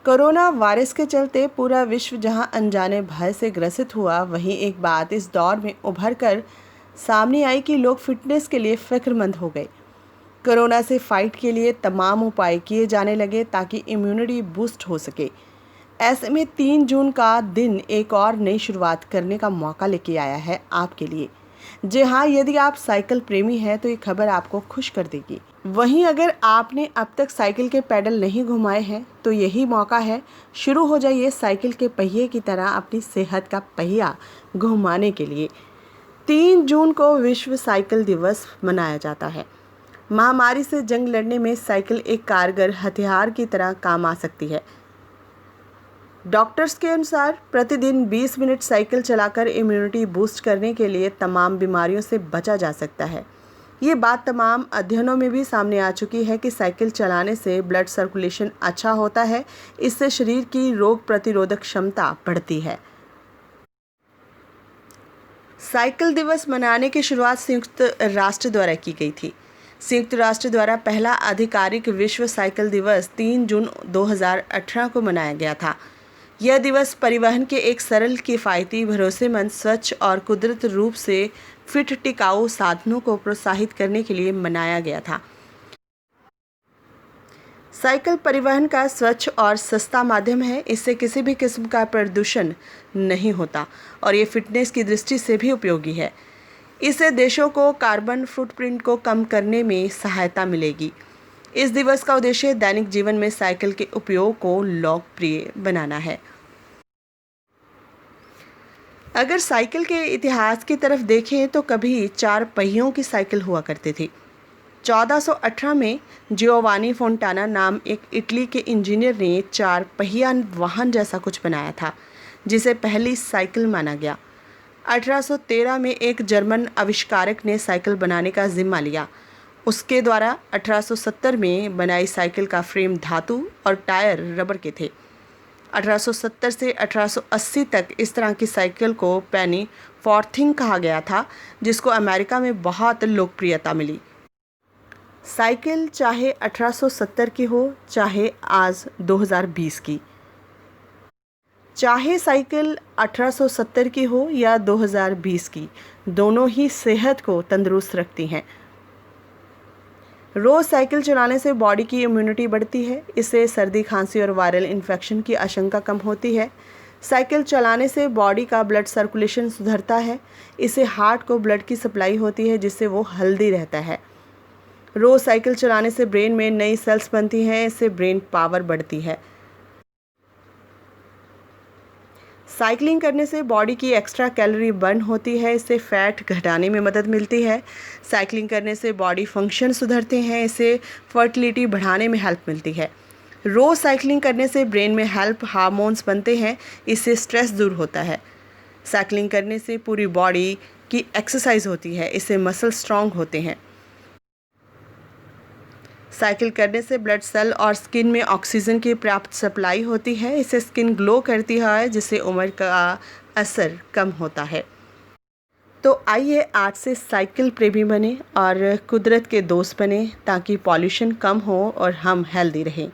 Corona virus के चलते पूरा विश्व जहां अनजाने भय से ग्रसित हुआ, वहीं एक बात इस दौर में उभर कर सामने आई कि लोग फिटनेस के लिए फिक्रमंद हो गए। कोरोना से फाइट के लिए तमाम उपाय किए जाने लगे ताकि इम्यूनिटी बूस्ट हो सके। ऐसे में 3 जून का दिन एक और नई शुरुआत करने का मौका लेके आया है आपके लिए। जी हाँ, यदि आप साइकिल प्रेमी हैं तो ये खबर आपको खुश कर देगी। वहीं अगर आपने अब तक साइकिल के पैडल नहीं घुमाए हैं तो यही मौका है। शुरू हो जाइए साइकिल के पहिए की तरह अपनी सेहत का पहिया घुमाने के लिए। 3 जून को विश्व साइकिल दिवस मनाया जाता है। महामारी से जंग लड़ने में साइकिल एक कारगर हथियार की तरह काम आ सकती है। डॉक्टर्स के अनुसार प्रतिदिन 20 मिनट साइकिल चलाकर इम्यूनिटी बूस्ट करने के लिए तमाम बीमारियों से बचा जा सकता है। ये बात तमाम अध्ययनों में भी सामने आ चुकी है कि साइकिल चलाने से ब्लड सर्कुलेशन अच्छा होता है। इससे शरीर की रोग प्रतिरोधक क्षमता बढ़ती है। साइकिल दिवस मनाने की शुरुआत संयुक्त राष्ट्र द्वारा की गई थी। संयुक्त राष्ट्र द्वारा पहला आधिकारिक विश्व साइकिल दिवस 3 जून 2018 को मनाया गया था। यह दिवस परिवहन के एक सरल, किफ़ायती, भरोसेमंद, स्वच्छ और कुदरती रूप से फिट टिकाऊ साधनों को प्रोत्साहित करने के लिए मनाया गया था। साइकिल परिवहन का स्वच्छ और सस्ता माध्यम है। इससे किसी भी किस्म का प्रदूषण नहीं होता और ये फिटनेस की दृष्टि से भी उपयोगी है। इससे देशों को कार्बन फुटप्रिंट को कम करने में सहायता मिलेगी। इस दिवस का उद्देश्य दैनिक जीवन में साइकिल के उपयोग को लोकप्रिय बनाना है। अगर साइकिल के इतिहास की तरफ देखें तो कभी 4 पहियों की साइकिल हुआ करती थी। 1418 में जियोवानी फोंटाना नाम एक इटली के इंजीनियर ने 4 पहिया वाहन जैसा कुछ बनाया था, जिसे पहली साइकिल माना गया। 1813 में एक जर्मन आविष्कारक ने साइकिल बनाने का जिम्मा लिया। उसके द्वारा 1870 में बनाई साइकिल का फ्रेम धातु और टायर रबर के थे। 1870 से 1880 तक इस तरह की साइकिल को पेनी फॉर्थिंग कहा गया था, जिसको अमेरिका में बहुत लोकप्रियता मिली। साइकिल चाहे 1870 की हो, चाहे आज 2020 की, चाहे साइकिल 1870 की हो या 2020 की, दोनों ही सेहत को तंदुरुस्त रखती हैं। रोज़ साइकिल चलाने से बॉडी की इम्यूनिटी बढ़ती है। इससे सर्दी, खांसी और वायरल इन्फेक्शन की आशंका कम होती है। साइकिल चलाने से बॉडी का ब्लड सर्कुलेशन सुधरता है। इससे हार्ट को ब्लड की सप्लाई होती है, जिससे वो हेल्दी रहता है। रोज़ साइकिल चलाने से ब्रेन में नई सेल्स बनती हैं। इससे ब्रेन पावर बढ़ती है। साइकिलिंग करने से बॉडी की एक्स्ट्रा कैलोरी बर्न होती है। इससे फैट घटाने में मदद मिलती है। साइकिलिंग करने से बॉडी फंक्शन सुधरते हैं। इससे फर्टिलिटी बढ़ाने में हेल्प मिलती है। रोज़ साइकिलिंग करने से ब्रेन में हेल्प हार्मोन्स बनते हैं। इससे स्ट्रेस दूर होता है। साइकिलिंग करने से पूरी बॉडी की एक्सरसाइज होती है। इससे मसल स्ट्रॉन्ग होते हैं। साइकिल करने से ब्लड सेल और स्किन में ऑक्सीजन की पर्याप्त सप्लाई होती है। इससे स्किन ग्लो करती है, जिससे उम्र का असर कम होता है। तो आइए आज से साइकिल प्रेमी बने और कुदरत के दोस्त बने, ताकि पॉल्यूशन कम हो और हम हेल्दी रहें।